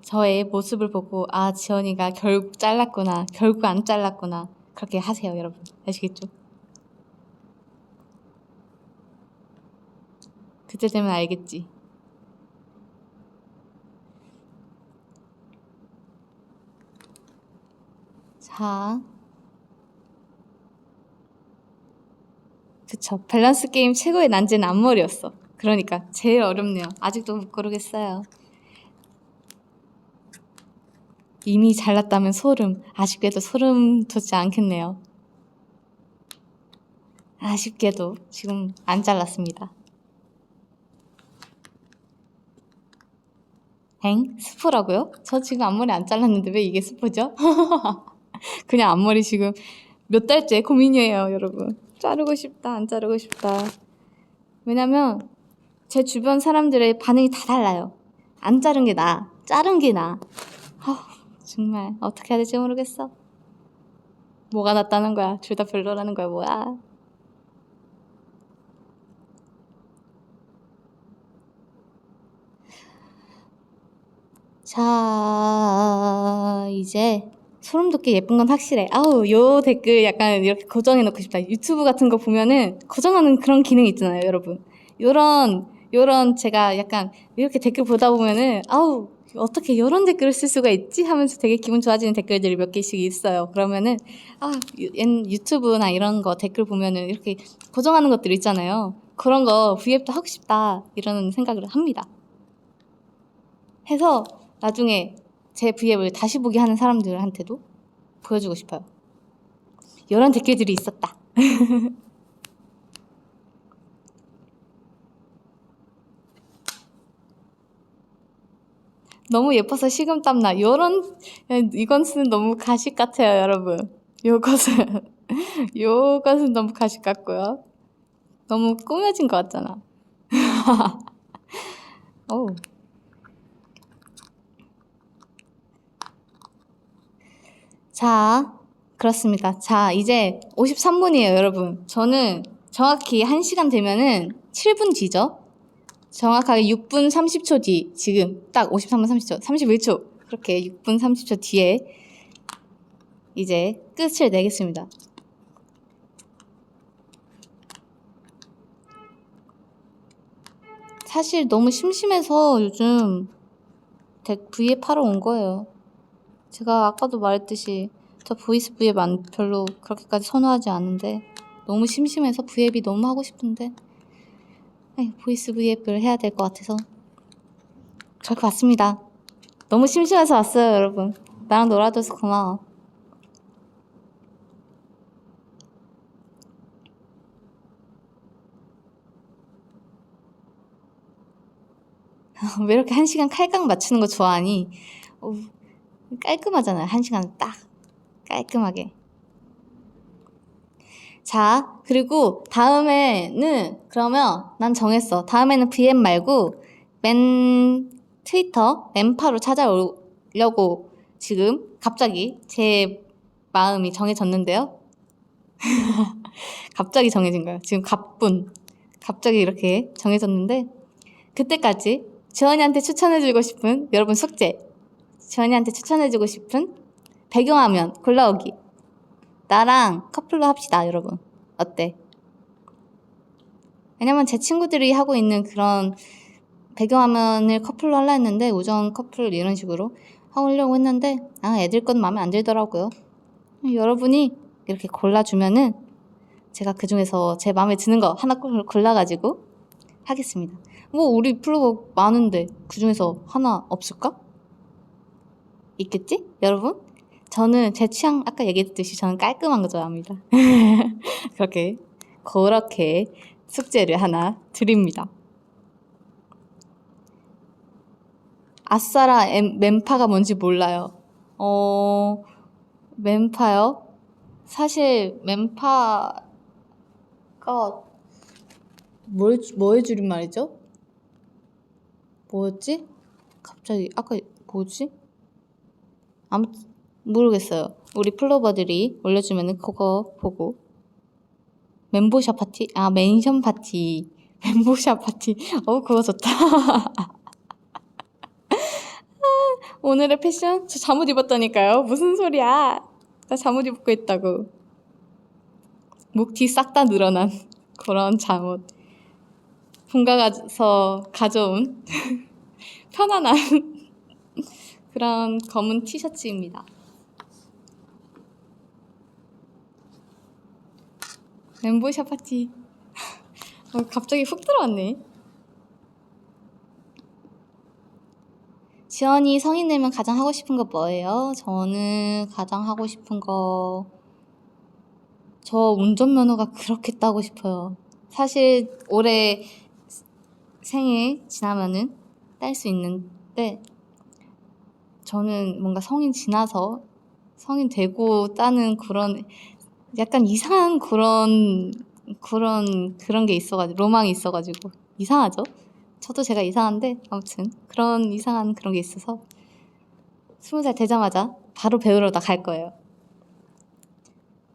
저의 모습을 보고 지연이가 결국 잘랐구나, 결국 안 잘랐구나 그렇게 하세요 여러분. 아시겠죠? 그때 되면 알겠지. 자, 그쵸. 밸런스 게임 최고의 난제는 앞머리였어. 그러니까 제일 어렵네요. 아직도 못 고르겠어요. 이미 잘랐다면 소름. 아쉽게도 소름 돋지 않겠네요. 아쉽게도 지금 안 잘랐습니다. 스포라고요? 저 지금 앞머리 안 잘랐는데 왜 이게 스포죠? 그냥 앞머리 지금 몇 달째 고민이에요, 여러분. 자르고 싶다, 안 자르고 싶다. 왜냐면 제 주변 사람들의 반응이 다 달라요. 안 자른 게 나아, 자른 게 나아. 정말 어떻게 해야 될지 모르겠어. 뭐가 낫다는 거야? 둘 다 별로라는 거야, 뭐야? 자, 이제 소름 돋게 예쁜 건 확실해. 요 댓글 약간 이렇게 고정해 놓고 싶다. 유튜브 같은 거 보면은 고정하는 그런 기능이 있잖아요, 여러분. 요런 제가 약간 이렇게 댓글 보다 보면은 어떻게 요런 댓글을 쓸 수가 있지? 하면서 되게 기분 좋아지는 댓글들이 몇 개씩 있어요. 그러면은 유튜브나 이런 거 댓글 보면은 이렇게 고정하는 것들 있잖아요. 그런 거 V앱도 하고 싶다 이런 생각을 합니다. 해서 나중에 제 V앱을 다시 보기 하는 사람들한테도 보여주고 싶어요. 이런 댓글들이 있었다. 너무 예뻐서 식은땀나. 이것은 너무 가식 같아요, 여러분. 요것은 너무 가식 같고요. 너무 꾸며진 것 같잖아. 어우. 자, 그렇습니다. 자, 이제 53분이에요, 여러분. 저는 정확히 1시간 되면은 7분 뒤죠? 정확하게 6분 30초 뒤, 지금 딱 53분 30초, 31초. 그렇게 6분 30초 뒤에 이제 끝을 내겠습니다. 사실 너무 심심해서 요즘 V앱 하러 온 거예요. 제가 아까도 말했듯이 저 보이스 V앱 별로 그렇게까지 선호하지 않은데 너무 심심해서 V앱이 너무 하고 싶은데 보이스 V앱을 해야 될 것 같아서 그렇게 왔습니다. 너무 심심해서 왔어요, 여러분. 나랑 놀아줘서 고마워. 왜 이렇게 1시간 칼각 맞추는 거 좋아하니? 깔끔하잖아요. 1시간 딱 깔끔하게. 자, 그리고 다음에는 그러면 난 정했어. 다음에는 V앱 말고 맨 트위터 멤파로 찾아오려고 지금 갑자기 제 마음이 정해졌는데요. 갑자기 정해진 거예요. 지금 갑자기 이렇게 정해졌는데 그때까지 지원이한테 추천해주고 싶은 여러분 숙제, 지원이한테 추천해주고 싶은 배경화면 골라오기. 나랑 커플로 합시다, 여러분. 어때? 왜냐면 제 친구들이 하고 있는 그런 배경화면을 커플로 하려 했는데 우정 커플 이런 식으로 하려고 했는데 애들 건 마음에 안 들더라고요. 여러분이 이렇게 골라주면은 제가 그 중에서 제 마음에 드는 거 하나 골라가지고 하겠습니다. 뭐 우리 플로버 많은데 그 중에서 하나 없을까? 있겠지? 여러분? 저는 제 취향 아까 얘기했듯이 저는 깔끔한 거 좋아합니다. 그렇게 숙제를 하나 드립니다. 아싸라 멤파가 뭔지 몰라요. 멤파요? 사실 멤파가 뭐의 줄임말이죠? 뭐였지? 갑자기 아까 뭐지? 아무튼 모르겠어요. 우리 플로버들이 올려주면은 그거 보고 멤버샵 파티? 멘션 파티. 멤버샵 파티. 그거 좋다. 오늘의 패션? 저 잠옷 입었다니까요. 무슨 소리야? 나 잠옷 입고 있다고. 목 뒤 싹 다 늘어난 그런 잠옷. 본가 가서 가져온 편안한 그런 검은 티셔츠입니다. 멤버샵 파티. 갑자기 훅 들어왔네. 지연이 성인 되면 가장 하고 싶은 거 뭐예요? 저는 가장 하고 싶은 거 저 운전면허가 그렇게 따고 싶어요. 사실 올해 생일 지나면은 딸 수 있는데 저는 뭔가 성인 지나서 성인 되고 따는 그런 약간 이상한 그런 게 있어가지고 로망이 있어가지고 이상하죠? 저도 제가 이상한데 아무튼 그런 이상한 그런 게 있어서 20살 되자마자 바로 배우러 다 갈 거예요.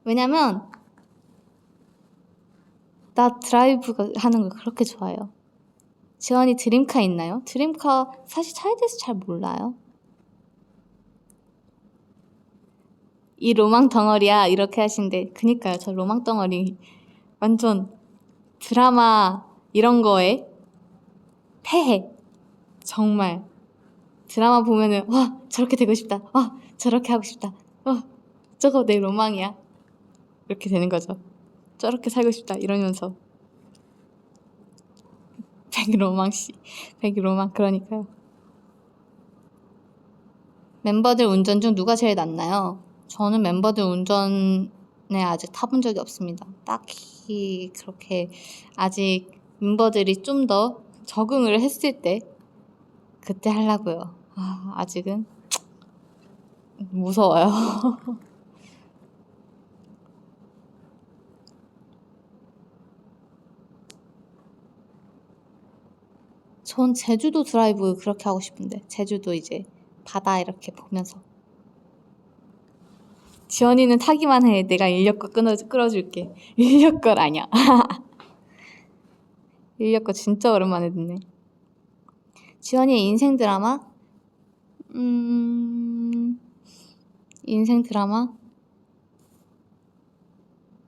왜냐면 나 드라이브 하는 걸 그렇게 좋아해요. 지원이 드림카 있나요? 드림카 사실 차에 대해서 잘 몰라요. 이 로망 덩어리야 이렇게 하신데 그니까요. 저 로망 덩어리 완전 드라마 이런 거에 폐해. 정말 드라마 보면은 와 저렇게 되고 싶다. 와 저렇게 하고 싶다. 와 저거 내 로망이야. 이렇게 되는 거죠. 저렇게 살고 싶다 이러면서 백로망 그러니까요. 멤버들 운전 중 누가 제일 낫나요? 저는 멤버들 운전에 아직 타본 적이 없습니다. 딱히 그렇게 아직 멤버들이 좀 더 적응을 했을 때 그때 하려고요. 아직은 무서워요. 전 제주도 드라이브 그렇게 하고 싶은데 제주도 이제 바다 이렇게 보면서 지연이는 타기만 해. 내가 인력거 끌어줄게. 인력거 아니야. 인력거 진짜 오랜만에 듣네. 지연이의 인생 드라마? 인생 드라마?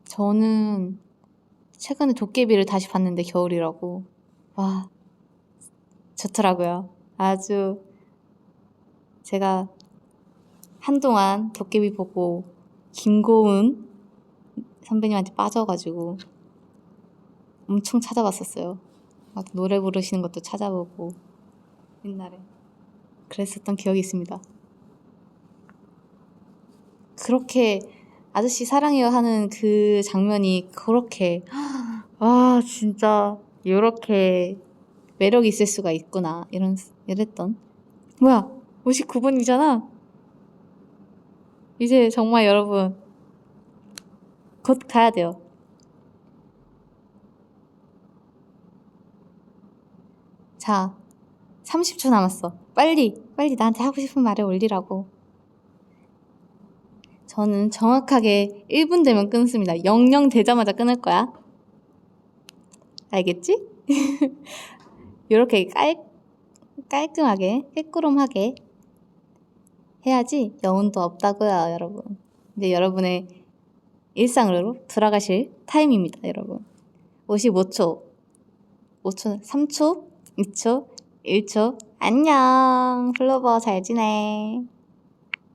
저는 최근에 도깨비를 다시 봤는데 겨울이라고. 와 좋더라고요. 아주 제가 한동안 도깨비 보고 김고은 선배님한테 빠져가지고 엄청 찾아봤었어요. 막 노래 부르시는 것도 찾아보고 옛날에 그랬었던 기억이 있습니다. 그렇게 아저씨 사랑해요 하는 그 장면이 그렇게 진짜 이렇게 매력이 있을 수가 있구나 이랬던 뭐야 59분이잖아. 이제 정말 여러분 곧 가야 돼요. 자 30초 남았어. 빨리 나한테 하고 싶은 말을 올리라고. 저는 정확하게 1분 되면 끊습니다. 00 되자마자 끊을 거야. 알겠지? 이렇게 깔끔하게 깨꾸름하게 해야지 여운도 없다고요, 여러분. 이제 여러분의 일상으로 돌아가실 타임입니다, 여러분. 55초. 5초, 3초, 2초, 1초. 안녕. 플로버 잘 지내.